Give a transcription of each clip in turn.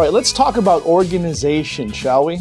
right, let's talk about organization, shall we?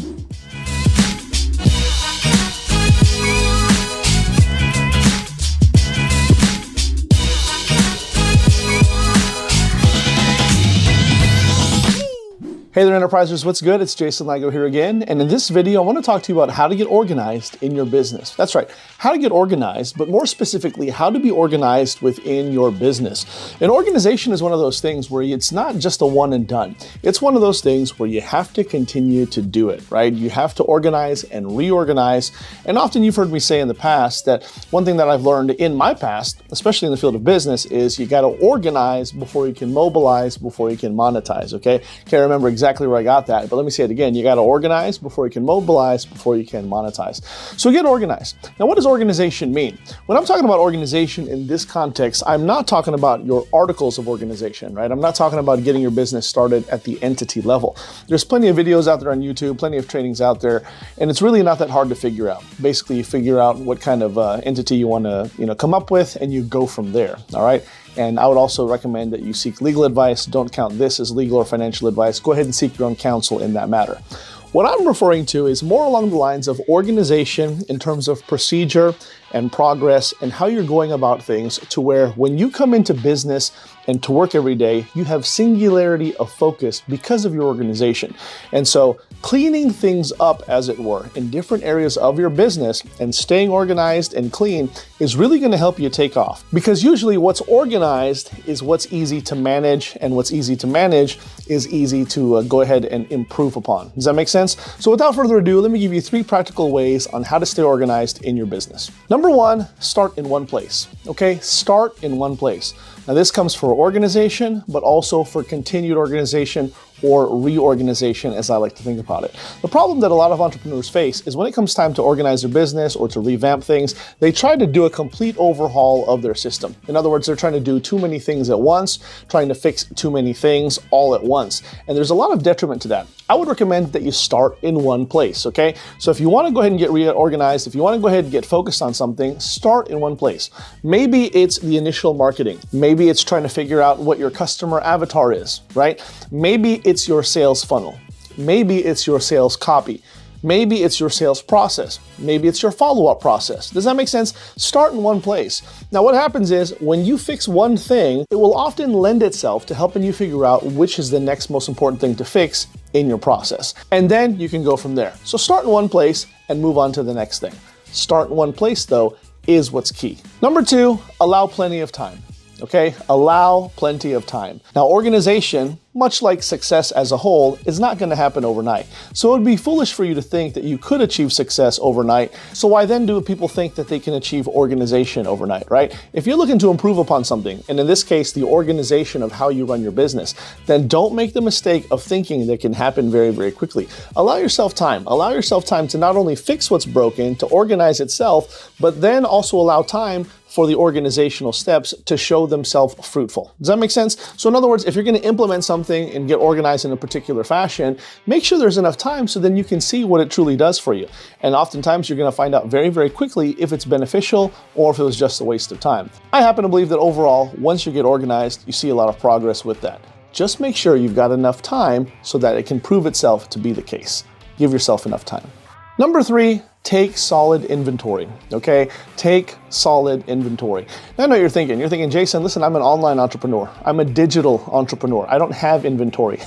Hey there, Enterprisers, what's good? It's Jason Lago here again, and in this video, I want to talk to you about how to get organized in your business. That's right, how to get organized, but more specifically, how to be organized within your business. An organization is one of those things where it's not just a one and done. It's one of those things where you have to continue to do it, right? You have to organize and reorganize, and often you've heard me say in the past that one thing that I've learned in my past, especially in the field of business, is you got to organize before you can mobilize, before you can monetize, okay? Can't remember exactly where I got that, but let me say it again. You got to organize before you can mobilize, before you can monetize. So get organized. Now, what does organization mean? When I'm talking about organization in this context, I'm not talking about your articles of organization, right? I'm not talking about getting your business started at the entity level. There's plenty of videos out there on YouTube, plenty of trainings out there, and it's really not that hard to figure out. Basically, you figure out what kind of entity you want to, come up with, and you go from there. All right. And I would also recommend that you seek legal advice. Don't count this as legal or financial advice. Go ahead and seek your own counsel in that matter. What I'm referring to is more along the lines of organization in terms of procedure and progress and how you're going about things, to where when you come into business and to work every day, you have singularity of focus because of your organization. And so cleaning things up, as it were, in different areas of your business and staying organized and clean is really going to help you take off. Because usually what's organized is what's easy to manage, and what's easy to manage is easy to go ahead and improve upon. Does that make sense? So without further ado, let me give you 3 practical ways on how to stay organized in your business. Number 1, start in one place. Okay, start in one place. Now this comes for organization, but also for continued organization or reorganization, as I like to think about it. The problem that a lot of entrepreneurs face is when it comes time to organize their business or to revamp things, they try to do a complete overhaul of their system. In other words, they're trying to do too many things at once, trying to fix too many things all at once. And there's a lot of detriment to that. I would recommend that you start in one place, okay? So if you want to go ahead and get reorganized, if you want to go ahead and get focused on something, start in one place. Maybe it's the initial marketing. Maybe it's trying to figure out what your customer avatar is, right? Maybe it's your sales funnel. Maybe it's your sales copy. Maybe it's your sales process. Maybe it's your follow-up process. Does that make sense? Start in one place. Now, what happens is when you fix one thing, it will often lend itself to helping you figure out which is the next most important thing to fix in your process. And then you can go from there. So start in one place and move on to the next thing. Start in one place, though, is what's key. Number 2, allow plenty of time. Okay, allow plenty of time. Now, organization, much like success as a whole, is not going to happen overnight. So it would be foolish for you to think that you could achieve success overnight. So why then do people think that they can achieve organization overnight, right? If you're looking to improve upon something, and in this case, the organization of how you run your business, then don't make the mistake of thinking that can happen very, very quickly. Allow yourself time. Allow yourself time to not only fix what's broken, to organize itself, but then also allow time for the organizational steps to show themselves fruitful. Does that make sense? So in other words, if you're going to implement something and get organized in a particular fashion, make sure there's enough time so then you can see what it truly does for you. And oftentimes you're going to find out very, very quickly if it's beneficial or if it was just a waste of time. I happen to believe that overall, once you get organized, you see a lot of progress with that. Just make sure you've got enough time so that it can prove itself to be the case. Give yourself enough time. Number 3, take solid inventory, okay? Take solid inventory. Now I know you're thinking, Jason, listen, I'm an online entrepreneur. I'm a digital entrepreneur. I don't have inventory,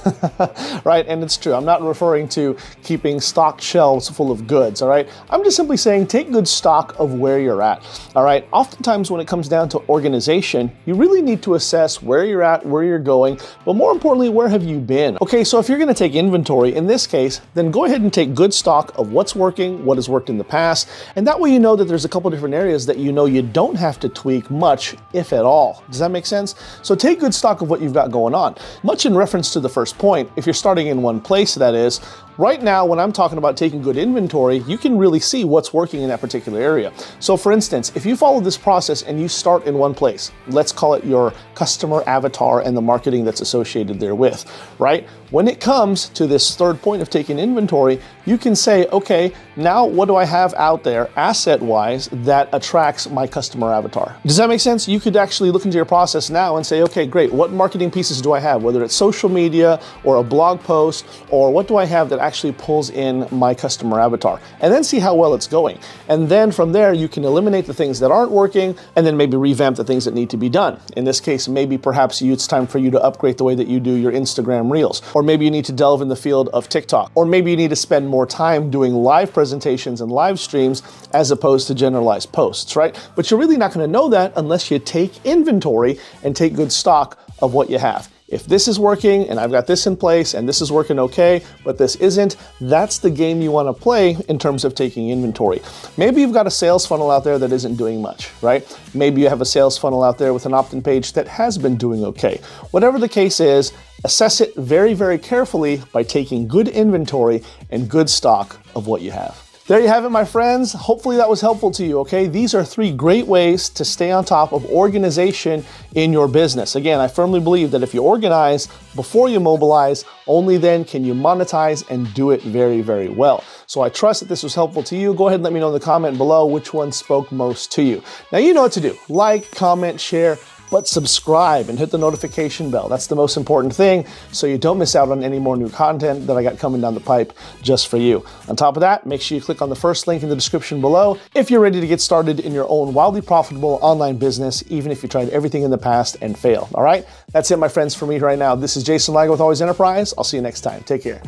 right? And it's true. I'm not referring to keeping stocked shelves full of goods, all right? I'm just simply saying take good stock of where you're at, all right? Oftentimes when it comes down to organization, you really need to assess where you're at, where you're going, but more importantly, where have you been? Okay, so if you're gonna take inventory in this case, then go ahead and take good stock of what's working, what has worked in the past, and that way you know that there's a couple different areas that you don't have to tweak much, if at all. Does that make sense? So take good stock of what you've got going on. Much in reference to the first point, if you're starting in one place, that is, right now, when I'm talking about taking good inventory, you can really see what's working in that particular area. So for instance, if you follow this process and you start in one place, let's call it your customer avatar and the marketing that's associated therewith, right? When it comes to this third point of taking inventory, you can say, okay, now what do I have out there asset-wise that attracts my customer avatar? Does that make sense? You could actually look into your process now and say, okay, great, what marketing pieces do I have? Whether it's social media or a blog post, or what do I have that actually pulls in my customer avatar? And then see how well it's going. And then from there, you can eliminate the things that aren't working and then maybe revamp the things that need to be done. In this case, maybe perhaps it's time for you to upgrade the way that you do your Instagram Reels. Or maybe you need to delve in the field of TikTok. Or maybe you need to spend more time doing live presentations and live streams as opposed to generalized posts, right? But you're really not going to know that unless you take inventory and take good stock of what you have. If this is working and I've got this in place and this is working okay, but this isn't, that's the game you want to play in terms of taking inventory. Maybe you've got a sales funnel out there that isn't doing much, right? Maybe you have a sales funnel out there with an opt-in page that has been doing okay. Whatever the case is, assess it very, very carefully by taking good inventory and good stock of what you have. There you have it, my friends. Hopefully that was helpful to you, okay? These are 3 great ways to stay on top of organization in your business. Again, I firmly believe that if you organize before you mobilize, only then can you monetize and do it very, very well. So I trust that this was helpful to you. Go ahead and let me know in the comment below which one spoke most to you. Now you know what to do. Like, comment, share, but subscribe and hit the notification bell. That's the most important thing, so you don't miss out on any more new content that I got coming down the pipe just for you. On top of that, make sure you click on the first link in the description below if you're ready to get started in your own wildly profitable online business, even if you tried everything in the past and failed, all right? That's it, my friends, for me right now. This is Jason Lago with Always Enterprise. I'll see you next time. Take care.